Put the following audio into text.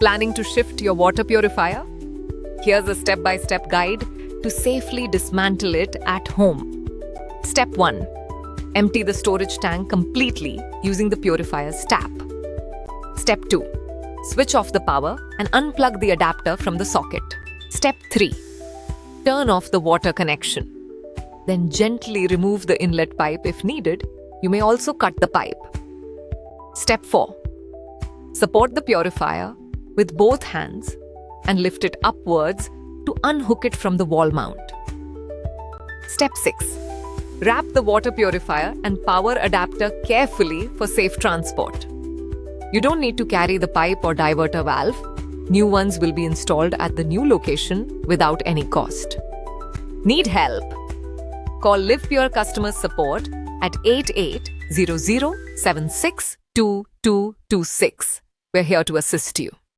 Planning to shift your water purifier? Here's a step-by-step guide to safely dismantle it at home. Step 1. Empty the storage tank completely using the purifier's tap. Step 2. Switch off the power and unplug the adapter from the socket. Step 3. Turn off the water connection. Then gently remove the inlet pipe if needed. You may also cut the pipe. Step 4. Support the purifier with both hands and lift it upwards to unhook it from the wall mount. Step 6. Wrap the water purifier and power adapter carefully for safe transport. You don't need to carry the pipe or diverter valve. New ones will be installed at the new location without any cost. Need help? Call Livpure customer support at 8800 762226. We're here to assist you.